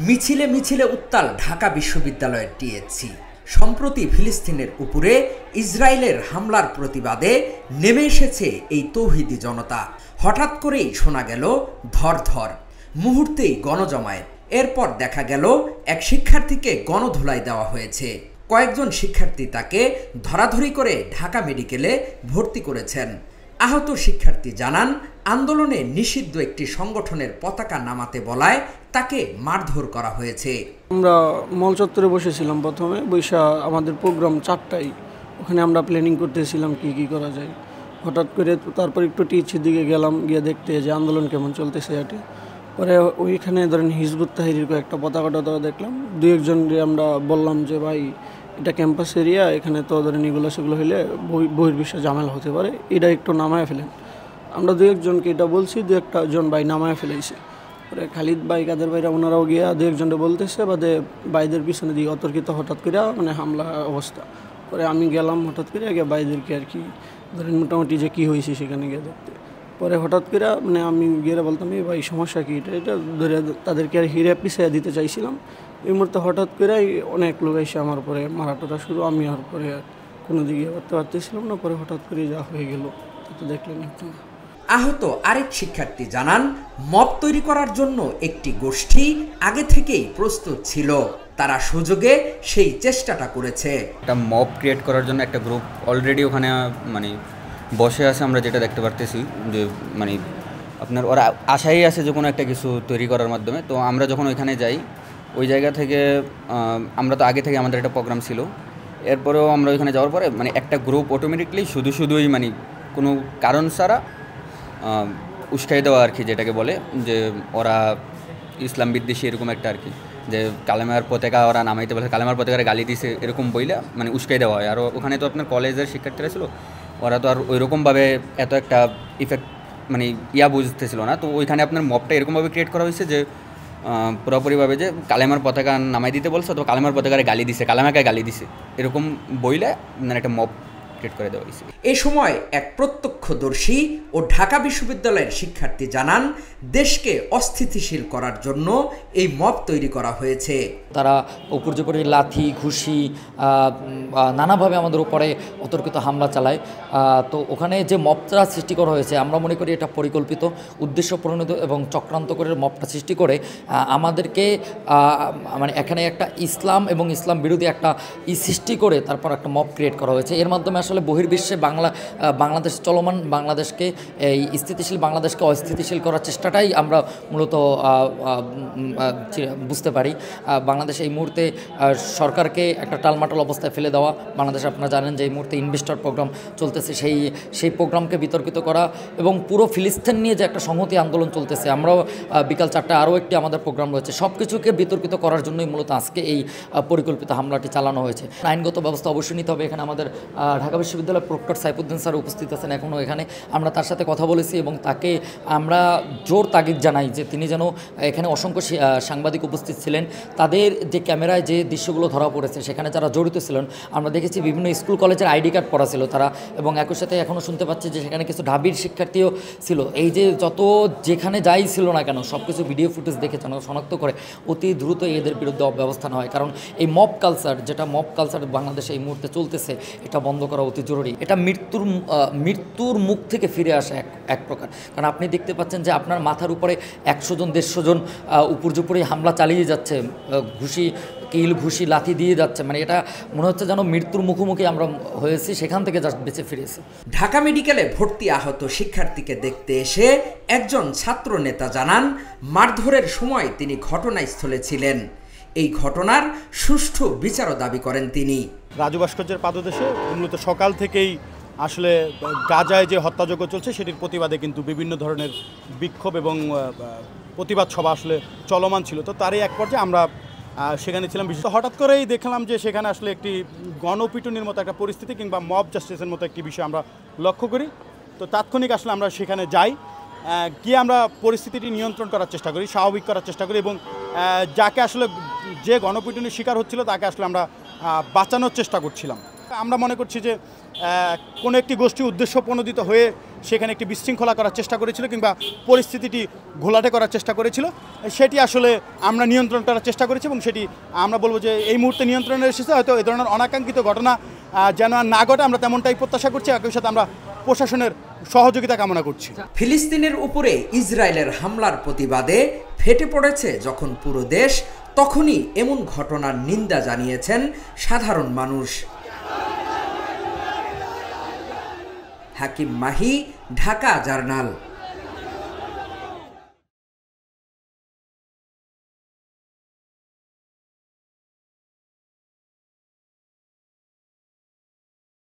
মিছিলে মিছিলে উত্তাল ঢাকা বিশ্ববিদ্যালয়ের টিএসসি। সম্প্রতি ফিলিস্তিনের উপরে ইসরায়েলের হামলার প্রতিবাদে নেমে এসেছে এই তৌহিদি জনতা। হঠাৎ করেই শোনা গেল ধর মুহূর্তেই গণজমায়েত। এরপর দেখা গেল এক শিক্ষার্থীকে গণধোলাই দেওয়া হয়েছে। কয়েকজন শিক্ষার্থী তাকে ধরাধরি করে ঢাকা মেডিকেলে ভর্তি করেছেন। আহত শিক্ষার্থী জানান, আন্দোলনে নিষিদ্ধ একটি সংগঠনের পতাকা নামাতে বলায় তাকে মারধর করা হয়েছে। আমরা মল চত্বরে বসেছিলাম, প্রথমে বৈশা আমাদের প্রোগ্রাম 4টায়, ওখানে আমরা প্ল্যানিং করতেছিলাম কি করা যায়। হঠাৎ করে তারপর একটু টিচির দিকে গেলাম, গিয়ে দেখতে যে আন্দোলন কেমন চলতেছে এটি। পরে ওইখানে ধরেন হিজবুত তাহরির একটা পতাকা দেখলাম। দু একজনকে আমরা বললাম যে ভাই এটা ক্যাম্পাস এরিয়া, এখানে তো ধরেন এগুলো সেগুলো হলে বহির্বিশ্বে ঝামেলা হতে পারে, এটা একটু নামায় ফেলেন। আমরা দু একজনকে এটা বলছি, দু একটা জন ভাই নামায় ফেলেছে। পরে খালিদ ভাই, কাদের ভাইরা ওনারাও গিয়া দু একজনকে বলতেছে, বাদে ভাইদের পিছনে দিয়ে অতর্কিত হঠাৎ করে হামলা অবস্থা। পরে আমি গেলাম হঠাৎ করে আগে ভাইদেরকে আর কি ধরেন মোটামুটি যে কী হয়েছে সেখানে গিয়ে দেখতে। পরে হঠাৎ করে আমি গিয়ে বলতাম এই ভাই সমস্যা কী, এটা ধরে তাদেরকে আর হিরে পিছিয়ে দিতে চাইছিলাম। এই মুহূর্তে হঠাৎ করে অনেক লোক এসে আমার পরে মারাটোটা শুরু। আমি আর পরে কোনো দিকে করতে পারতেছিলাম না। পরে হঠাৎ করে যা হয়ে গেল তো দেখলেন একটু। আহত আরেক শিক্ষার্থী জানান, মব তৈরি করার জন্য একটি গোষ্ঠী আগে থেকেই প্রস্তুত ছিল। তারা সুযোগে সেই চেষ্টাটা করেছে। একটা মব ক্রিয়েট করার জন্য একটা গ্রুপ অলরেডি ওখানে বসে আছে। আমরা যেটা দেখতে পারতেছি যে আপনার ওরা আশাই আছে যে কোনো একটা কিছু তৈরি করার মাধ্যমে। তো আমরা যখন ওইখানে যাই, ওই জায়গা থেকে আমরা তো আগে থেকে আমাদের একটা প্রোগ্রাম ছিল। এরপরেও আমরা ওইখানে যাওয়ার পরে একটা গ্রুপ অটোমেটিকলি শুধুই কোনো কারণ ছাড়া উস্কাই দেওয়া আর কি, যেটাকে বলে যে ওরা ইসলাম বিদ্বেষী এরকম একটা আর কি, যে কালেমার পতাকা ওরা নামাইতে বলে, কালেমার পতাকারে গালি দিছে এরকম বইলে উস্কাই দেওয়া হয়। আর ওখানে তো আপনার কলেজের শিক্ষার্থীরা ছিল, ওরা তো আর ওইরকমভাবে এত একটা ইফেক্ট বুঝতেছিল না। তো ওইখানে আপনার মবটা এরকমভাবে ক্রিয়েট করা হয়েছে যে পুরোপুরিভাবে যে কালেমার পতাকা নামাই দিতে বলছে, তো কালেমার পতাকারে গালি দিছে, কালেমাকে গালি দিছে এরকম বইলে একটা মব ক্রিয়েট করে দেওয়া হয়েছে। এ সময় এক প্রত্যক্ষদর্শী ও ঢাকা বিশ্ববিদ্যালয়ের শিক্ষার্থী জানান, দেশকে অস্থিতিশীল করার জন্য এই মব তৈরি করা হয়েছে। তারা উপর্যুপরি লাথি, ঘুষি, নানাভাবে আমাদের উপরে অতর্কিত হামলা চালায়। তো ওখানে যে মবটা সৃষ্টি করা হয়েছে, আমরা মনে করি এটা পরিকল্পিত, উদ্দেশ্য প্রণোদিত এবং চক্রান্ত করে মবটা সৃষ্টি করে আমাদেরকে এখানে একটা ইসলাম এবং ইসলাম বিরোধী একটা সৃষ্টি করে তারপর একটা মব ক্রিয়েট করা হয়েছে। এর মাধ্যমে আসলে বহির্বিশ্বে বাংলাদেশ চলমান বাংলাদেশকে, এই স্থিতিশীল বাংলাদেশকে অস্থিতিশীল করার চেষ্টাটাই আমরা মূলত বুঝতে পারি। বাংলাদেশ এই মুহূর্তে সরকারকে একটা টালমাটাল অবস্থায় ফেলে দেওয়া। বাংলাদেশ আপনারা জানেন যে এই মুহূর্তে ইনভেস্টর প্রোগ্রাম চলতেছে, সেই প্রোগ্রামকে বিতর্কিত করা এবং পুরো ফিলিস্তিন নিয়ে যে একটা সংহতি আন্দোলন চলতেছে। আমরাও বিকাল 4টায় আরও একটি আমাদের প্রোগ্রাম রয়েছে। সব কিছুকে বিতর্কিত করার জন্যই মূলত আজকে এই পরিকল্পিত হামলাটি চালানো হয়েছে। আইনগত ব্যবস্থা অবশ্যই নিতে হবে। এখানে আমাদের ঢাকা বিশ্ববিদ্যালয়ের প্রক্টর সাইফুদ্দিন স্যার উপস্থিত আছেন এখনও এখানে। আমরা তার সাথে কথা বলেছি এবং তাকে আমরা জোর তাগিদ জানাই যে তিনি যেন, এখানে অসংখ্য সাংবাদিক উপস্থিত ছিলেন, তাদের যে ক্যামেরায় যে দৃশ্যগুলো ধরা পড়েছে সেখানে যারা জড়িত ছিলেন, আমরা দেখেছি বিভিন্ন স্কুল কলেজের আইডি কার্ড পড়া ছিল তারা, এবং একই সাথে এখনও শুনতে পাচ্ছি যে সেখানে কিছু ঢাবির শিক্ষার্থীও ছিল। এই যে যেখানে যাই ছিল না কেন সব কিছু ভিডিও ফুটেজ দেখে শনাক্ত করে অতি দ্রুত এদের বিরুদ্ধে ব্যবস্থা নেওয়া হয়। কারণ এই মব কালচার বাংলাদেশে এই মুহূর্তে চলতেছে, এটা বন্ধ করা অতি জরুরি। এটা মৃত্যুর মুখ থেকে ফিরে আসা এক প্রকার। কারণ আপনি দেখতে পাচ্ছেন যে আপনার মাথার উপরে 100 জন 150 জন উপর্যুপরি হামলা চালিয়ে যাচ্ছে, ঘুষি লাথি দিয়ে যাচ্ছে। এটা মনে হচ্ছে যেন মৃত্যুর মুখোমুখি আমরা হয়েছি, সেখান থেকে জাস্ট বেঁচে ফিরেছি। ঢাকা মেডিকেলে ভর্তি আহত শিক্ষার্থীকে দেখতে এসে একজন ছাত্র নেতা জানান, মারধরের সময় তিনি ঘটনাস্থলে ছিলেন। এই ঘটনার সুষ্ঠু বিচারও দাবি করেন তিনি। রাজু ভাস্কর্যের পাদদেশে মূলত সকাল থেকেই আসলে গাজায় যে হত্যাযজ্ঞ চলছে সেটির প্রতিবাদে কিন্তু বিভিন্ন ধরনের বিক্ষোভ এবং প্রতিবাদ সভা আসলে চলমান ছিল। তো তারই এক পর্যায়ে আমরা সেখানে ছিলাম। বিশেষ হঠাৎ করেই দেখলাম যে সেখানে আসলে একটি গণপিটুনির মতো একটা পরিস্থিতি কিংবা মব জাস্টিসের মতো একটি বিষয় আমরা লক্ষ্য করি। তো তাৎক্ষণিক আসলে আমরা সেখানে যাই, গিয়ে আমরা পরিস্থিতিটি নিয়ন্ত্রণ করার চেষ্টা করি, স্বাভাবিক করার চেষ্টা করি এবং যাকে আসলে যে গণপিটুনির শিকার হচ্ছিল তাকে আসলে আমরা বাঁচানোর চেষ্টা করছিলাম। আমরা মনে করছি যে কোনো একটি গোষ্ঠী উদ্দেশ্যপ্রণোদিত হয়ে সেখানে একটি বিশৃঙ্খলা করার চেষ্টা করেছিল কিংবা পরিস্থিতিটি ঘোলাটে করার চেষ্টা করেছিল, সেটি আসলে আমরা নিয়ন্ত্রণ করার চেষ্টা করেছি এবং সেটি আমরা বলবো যে এই মুহূর্তে নিয়ন্ত্রণে এসেছে। হয়তো এই ধরনের অনাকাঙ্ক্ষিত ঘটনা যেন না ঘটে আমরা তেমনটাই প্রত্যাশা করছি। একই সাথে আমরা প্রশাসনের সহযোগিতা কামনা করছি। ফিলিস্তিনের উপরে ইসরায়েলের হামলার প্রতিবাদে ফেটে পড়েছে যখন পুরো দেশ, তখনই এমন ঘটনার নিন্দা জানিয়েছেন সাধারণ মানুষ। হাকিম মাহি, ঢাকা জার্নাল।